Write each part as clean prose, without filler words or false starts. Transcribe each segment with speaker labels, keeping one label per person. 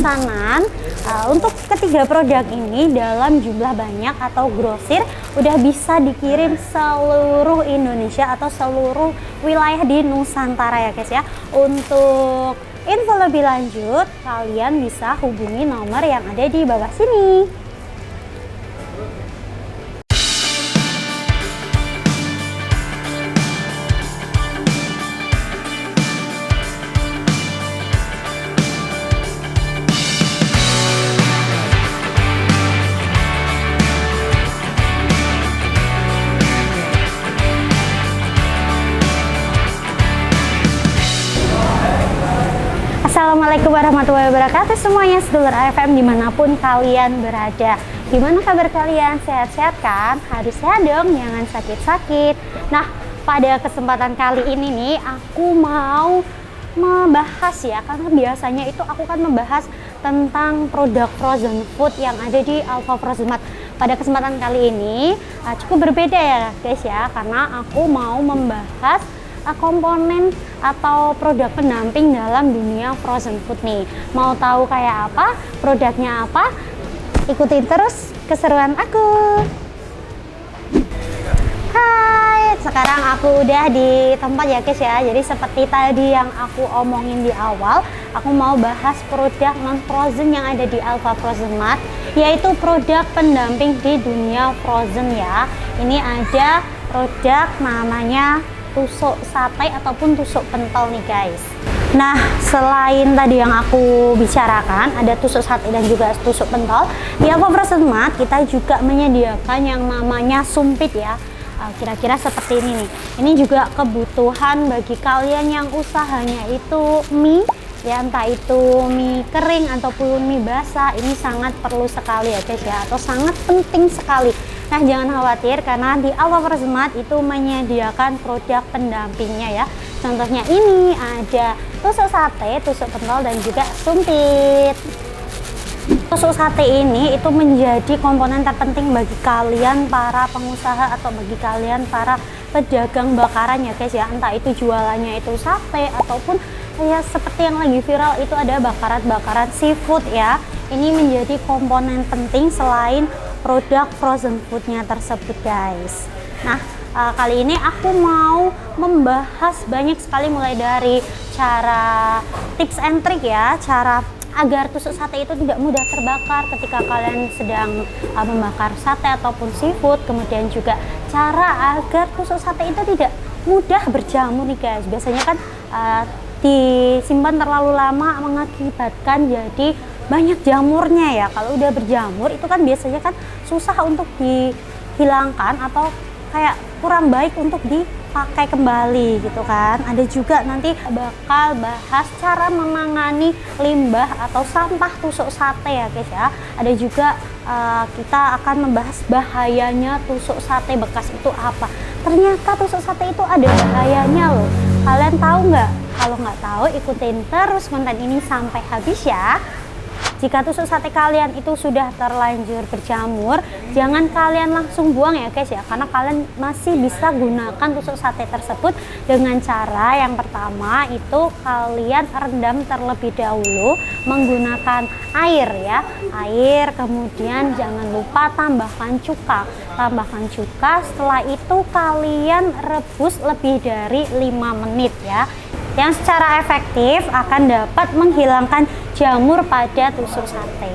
Speaker 1: pemesanan untuk ketiga produk ini dalam jumlah banyak atau grosir udah bisa dikirim seluruh Indonesia atau seluruh wilayah di Nusantara ya guys ya. Untuk info lebih lanjut kalian bisa hubungi nomor yang ada di bawah sini. Assalamualaikum warahmatullahi wabarakatuh semuanya, sedulur AFM dimanapun kalian berada. Gimana kabar kalian? Sehat-sehat kan? Harus sehat dong, jangan sakit-sakit. Nah, pada kesempatan kali ini nih aku mau membahas ya, karena biasanya itu aku kan membahas tentang produk frozen food yang ada di Alfa Frozen Mart. Pada kesempatan kali ini cukup berbeda ya guys ya, karena aku mau membahas komponen atau produk pendamping dalam dunia frozen food nih. Mau tahu kayak apa, produknya apa? Ikutin terus keseruan aku. Hai, sekarang aku udah di tempat ya guys ya. Jadi seperti tadi yang aku omongin di awal, aku mau bahas produk non frozen yang ada di Alfa Frozen Mart, yaitu produk pendamping di dunia frozen ya. Ini ada produk namanya tusuk sate ataupun tusuk pentol nih guys. Nah, selain tadi yang aku bicarakan ada tusuk sate dan juga tusuk pentol, di Alfa Frozen Mart kita juga menyediakan yang namanya sumpit ya. Kira-kira seperti ini nih. Ini juga kebutuhan bagi kalian yang usahanya itu mie ya, entah itu mie kering ataupun mie basah. Ini sangat perlu sekali ya guys ya, atau sangat penting sekali. Nah, jangan khawatir karena di Alfa Frozen Mart itu menyediakan produk pendampingnya ya. Contohnya ini ada tusuk sate, tusuk pentol dan juga sumpit. Tusuk sate ini itu menjadi komponen terpenting bagi kalian para pengusaha atau bagi kalian para pedagang bakaran ya guys ya. Entah itu jualannya itu sate ataupun ya seperti yang lagi viral itu ada bakaran-bakaran seafood ya. Ini menjadi komponen penting selain produk frozen foodnya tersebut guys. Nah, kali ini aku mau membahas banyak sekali, mulai dari cara tips and trick ya, cara agar tusuk sate itu tidak mudah terbakar ketika kalian sedang membakar sate ataupun seafood. Kemudian juga cara agar tusuk sate itu tidak mudah berjamur nih guys. Biasanya kan disimpan terlalu lama mengakibatkan jadi banyak jamurnya ya. Kalau udah berjamur itu kan biasanya kan susah untuk dihilangkan atau kayak kurang baik untuk dipakai kembali gitu kan. Ada juga nanti bakal bahas cara menangani limbah atau sampah tusuk sate ya guys ya. Ada juga kita akan membahas bahayanya tusuk sate bekas itu apa. Ternyata tusuk sate itu ada bahayanya loh. Kalian tahu nggak? Kalau nggak tahu, ikutin terus konten ini sampai habis ya. Jika tusuk sate kalian itu sudah terlanjur berjamur, jangan kalian langsung buang ya guys ya, karena kalian masih bisa gunakan tusuk sate tersebut dengan cara yang pertama itu kalian rendam terlebih dahulu menggunakan air ya. Air, kemudian jangan lupa tambahkan cuka. Setelah itu kalian rebus lebih dari 5 menit ya. Yang secara efektif akan dapat menghilangkan jamur pada tusuk sate.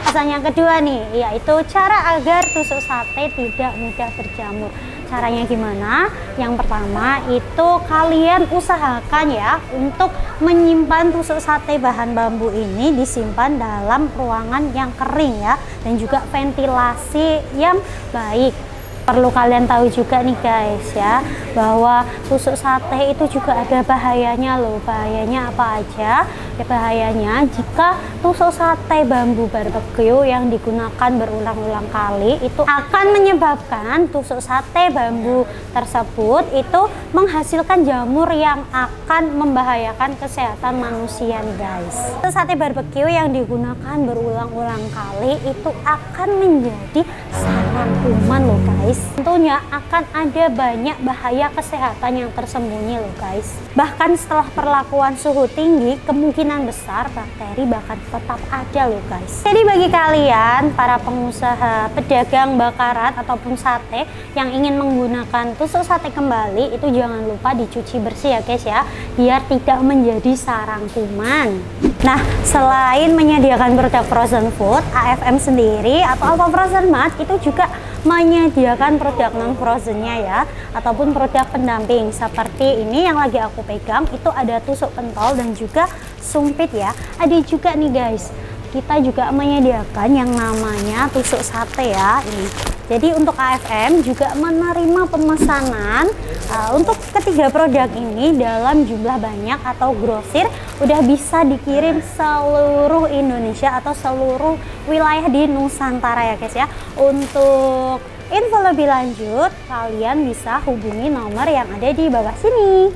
Speaker 1: Pesan yang kedua nih, yaitu cara agar tusuk sate tidak mudah berjamur. Caranya gimana? Yang pertama itu kalian usahakan ya untuk menyimpan tusuk sate bahan bambu ini disimpan dalam ruangan yang kering ya, dan juga ventilasi yang baik. Perlu kalian tahu juga nih guys ya, bahwa tusuk sate itu juga ada bahayanya loh. Bahayanya apa aja? Ya, bahayanya jika tusuk sate bambu barbeque yang digunakan berulang-ulang kali itu akan menyebabkan tusuk sate bambu tersebut itu menghasilkan jamur yang akan membahayakan kesehatan manusia nih guys. Tusuk sate barbeque yang digunakan berulang-ulang kali itu akan menjadi sarang kuman loh guys. Tentunya akan ada banyak bahaya kesehatan yang tersembunyi loh guys. Bahkan setelah perlakuan suhu tinggi, kemungkinan kemungkinan besar bakteri bahkan tetap ada loh guys. Jadi bagi kalian para pengusaha pedagang bakaran ataupun sate yang ingin menggunakan tusuk sate kembali, itu jangan lupa dicuci bersih ya guys ya, biar tidak menjadi sarang kuman. Nah, selain menyediakan produk frozen food, AFM sendiri atau Alfa Frozen Mart itu juga menyediakan produk non frozennya ya, ataupun produk pendamping seperti ini yang lagi aku pegang. Itu ada tusuk pentol dan juga sumpit ya. Ada juga nih guys, kita juga menyediakan yang namanya tusuk sate ya ini. Jadi untuk AFM juga menerima pemesanan untuk ketiga produk ini dalam jumlah banyak atau grosir, udah bisa dikirim seluruh Indonesia atau seluruh wilayah di Nusantara ya guys ya. Untuk info lebih lanjut kalian bisa hubungi nomor yang ada di bawah sini.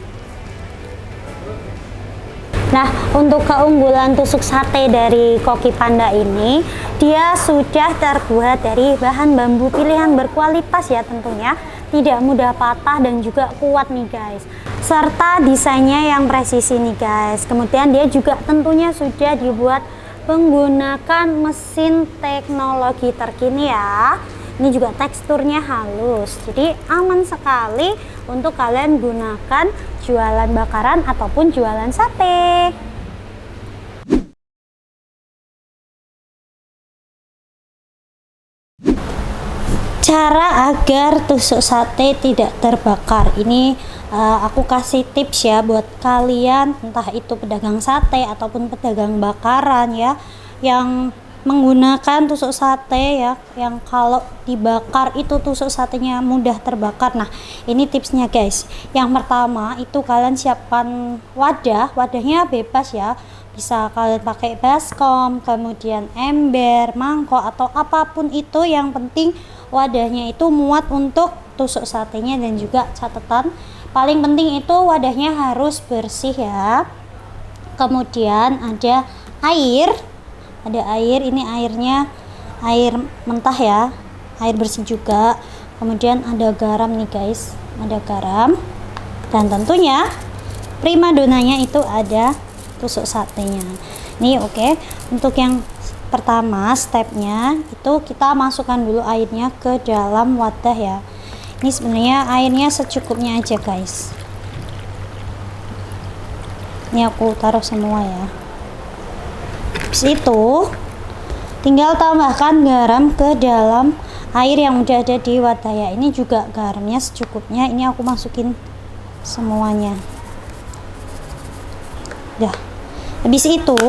Speaker 1: Nah, untuk keunggulan tusuk sate dari Koki Panda ini, dia sudah terbuat dari bahan bambu pilihan berkualitas ya tentunya, tidak mudah patah dan juga kuat nih guys. Serta desainnya yang presisi nih guys. Kemudian dia juga tentunya sudah dibuat menggunakan mesin teknologi terkini ya. Ini juga teksturnya halus, jadi aman sekali untuk kalian gunakan jualan bakaran ataupun jualan sate. Cara agar tusuk sate tidak terbakar ini aku kasih tips ya buat kalian, entah itu pedagang sate ataupun pedagang bakaran ya, yang menggunakan tusuk sate ya, yang kalau dibakar itu tusuk satenya mudah terbakar. Nah, ini tipsnya guys. Yang pertama itu kalian siapkan wadahnya bebas ya, bisa kalian pakai baskom, kemudian ember, mangkok atau apapun itu, yang penting wadahnya itu muat untuk tusuk satenya. Dan juga catatan paling penting itu wadahnya harus bersih ya. Kemudian ada air, ini airnya air mentah ya, air bersih juga. Kemudian ada garam nih guys, ada garam, dan tentunya primadonanya itu ada tusuk satenya nih. Oke, untuk yang pertama stepnya itu kita masukkan dulu airnya ke dalam wadah ya. Ini sebenarnya airnya secukupnya aja guys, ini aku taruh semua ya. Habis itu tinggal tambahkan garam ke dalam air yang udah ada di wadah ya. Ini juga garamnya secukupnya, ini aku masukin semuanya ya. Habis itu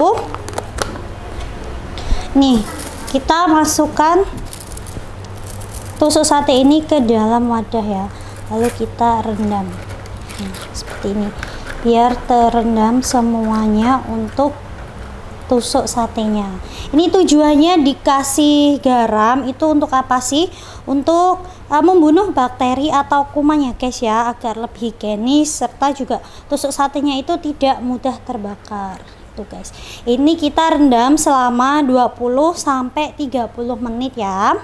Speaker 1: nih kita masukkan tusuk sate ini ke dalam wadah ya, lalu kita rendam seperti ini biar terendam semuanya untuk tusuk satenya. Ini tujuannya dikasih garam itu untuk apa sih? Untuk membunuh bakteri atau kuman ya guys ya, agar lebih higienis, serta juga tusuk satenya itu tidak mudah terbakar. Tuh guys, ini kita rendam selama 20 sampai 30 menit ya.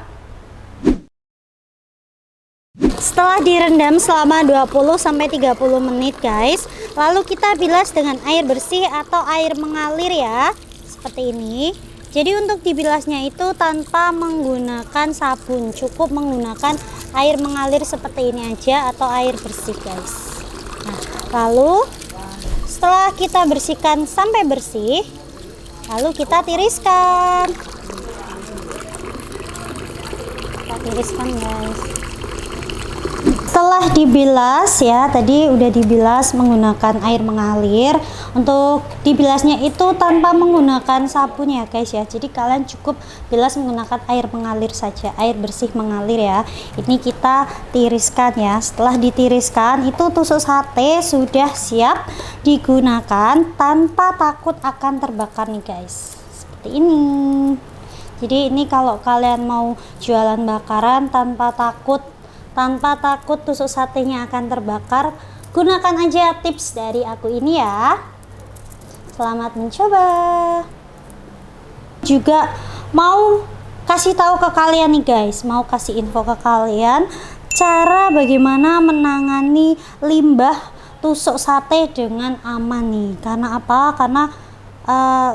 Speaker 1: Setelah direndam selama 20 sampai 30 menit guys, lalu kita bilas dengan air bersih atau air mengalir ya, seperti ini. Jadi untuk dibilasnya itu tanpa menggunakan sabun, cukup menggunakan air mengalir seperti ini aja atau air bersih guys. Nah, lalu setelah kita bersihkan sampai bersih, lalu kita tiriskan. Kita tiriskan guys. Setelah dibilas ya, tadi udah dibilas menggunakan air mengalir. Untuk dibilasnya itu tanpa menggunakan sabun ya guys ya, jadi kalian cukup bilas menggunakan air mengalir saja, air bersih mengalir ya. Ini kita tiriskan ya. Setelah ditiriskan itu tusuk sate sudah siap digunakan tanpa takut akan terbakar nih guys, seperti ini. Jadi ini kalau kalian mau jualan bakaran tanpa takut tusuk satenya akan terbakar, gunakan aja tips dari aku ini ya. Selamat mencoba. Juga mau kasih tahu ke kalian nih guys, mau kasih info ke kalian cara bagaimana menangani limbah tusuk sate dengan aman nih. Karena apa? Karena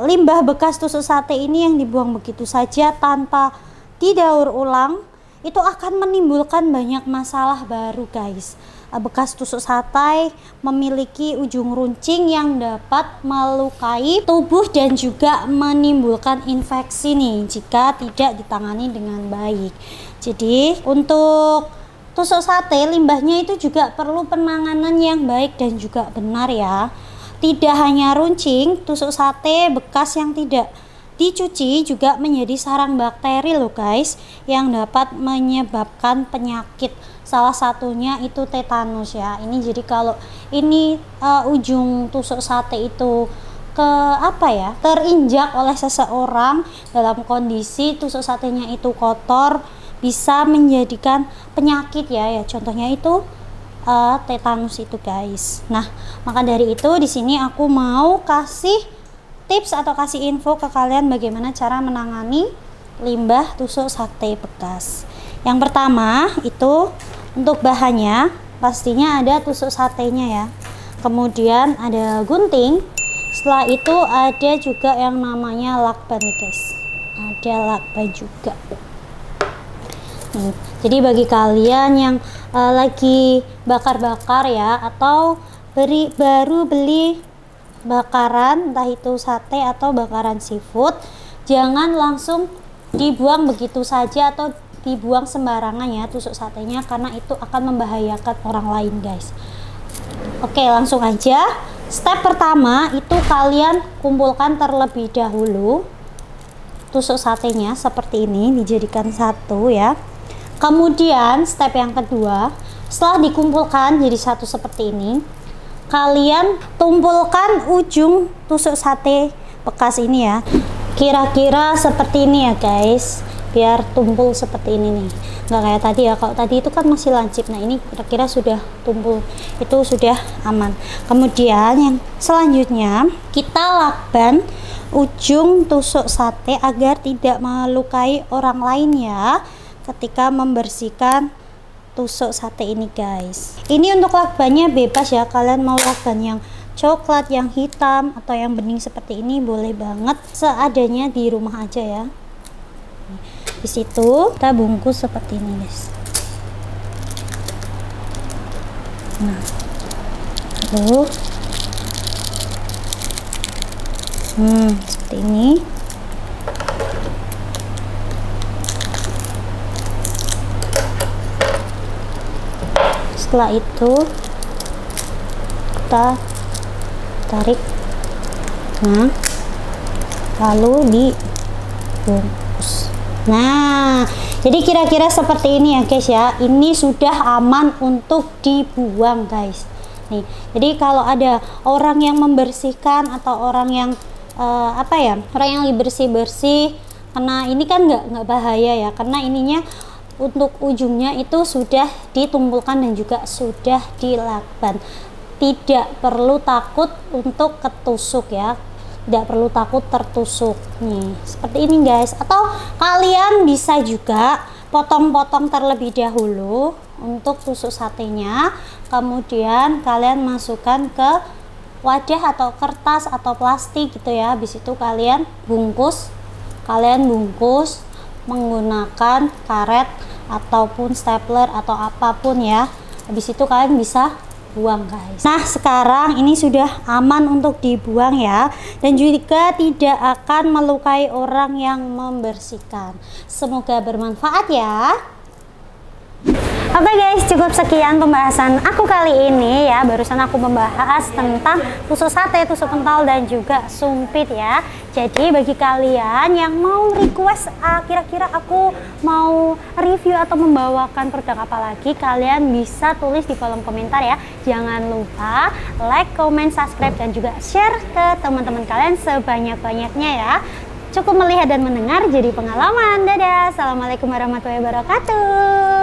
Speaker 1: limbah bekas tusuk sate ini yang dibuang begitu saja tanpa didaur ulang, itu akan menimbulkan banyak masalah baru guys. Bekas tusuk sate memiliki ujung runcing yang dapat melukai tubuh dan juga menimbulkan infeksi nih jika tidak ditangani dengan baik. Jadi untuk tusuk sate limbahnya itu juga perlu penanganan yang baik dan juga benar ya. Tidak hanya runcing, tusuk sate bekas yang tidak dicuci juga menjadi sarang bakteri loh guys, yang dapat menyebabkan penyakit. Salah satunya itu tetanus ya. Ini jadi kalau ini ujung tusuk sate itu terinjak oleh seseorang dalam kondisi tusuk satenya itu kotor, bisa menjadikan penyakit ya. Contohnya itu tetanus itu guys. Nah, maka dari itu di sini aku mau kasih tips atau kasih info ke kalian bagaimana cara menangani limbah tusuk sate bekas. Yang pertama itu untuk bahannya pastinya ada tusuk satenya ya. Kemudian ada gunting. Setelah itu ada juga yang namanya lakban nih guys. Ada lakban juga. Jadi bagi kalian yang lagi bakar-bakar ya, atau baru beli bakaran, entah itu sate atau bakaran seafood, jangan langsung dibuang begitu saja atau dibuang sembarangan ya tusuk satenya, karena itu akan membahayakan orang lain guys. Oke, langsung aja. Step pertama itu kalian kumpulkan terlebih dahulu tusuk satenya seperti ini, dijadikan satu ya. Kemudian step yang kedua, setelah dikumpulkan jadi satu seperti ini, kalian tumpulkan ujung tusuk sate bekas ini ya, kira-kira seperti ini ya guys, biar tumpul seperti ini nih, nggak kayak tadi ya. Kalau tadi itu kan masih lancip, nah ini kira-kira sudah tumpul, itu sudah aman. Kemudian yang selanjutnya kita lakban ujung tusuk sate agar tidak melukai orang lain ya ketika membersihkan tusuk sate ini guys. Ini untuk lakbannya bebas ya, kalian mau lakban yang coklat, yang hitam, atau yang bening seperti ini boleh banget, seadanya di rumah aja ya. Di situ kita bungkus seperti ini guys. Nah, lalu seperti ini. Setelah itu kita tarik, nah lalu dibungkus. Nah, jadi kira-kira seperti ini ya guys ya. Ini sudah aman untuk dibuang guys. Nih, jadi kalau ada orang yang membersihkan atau orang yang orang yang lagi bersih-bersih, karena ini kan nggak bahaya ya, karena ininya untuk ujungnya itu sudah ditumpulkan dan juga sudah dilakban. Tidak perlu takut untuk ketusuk ya, tidak perlu takut tertusuk nih seperti ini guys. Atau kalian bisa juga potong-potong terlebih dahulu untuk tusuk satenya, kemudian kalian masukkan ke wadah atau kertas atau plastik gitu ya. Habis itu kalian bungkus menggunakan karet ataupun stapler atau apapun ya. Habis itu kalian bisa buang guys. Nah, sekarang ini sudah aman untuk dibuang ya, dan juga tidak akan melukai orang yang membersihkan. Semoga bermanfaat ya. Oke guys, cukup sekian pembahasan aku kali ini ya. Barusan aku membahas tentang tusuk sate, tusuk pentol, dan juga sumpit ya. Jadi bagi kalian yang mau request kira-kira aku mau review atau membawakan produk apa lagi, kalian bisa tulis di kolom komentar ya. Jangan lupa like, comment, subscribe, dan juga share ke teman-teman kalian sebanyak-banyaknya ya. Cukup melihat dan mendengar jadi pengalaman. Dadah, assalamualaikum warahmatullahi wabarakatuh.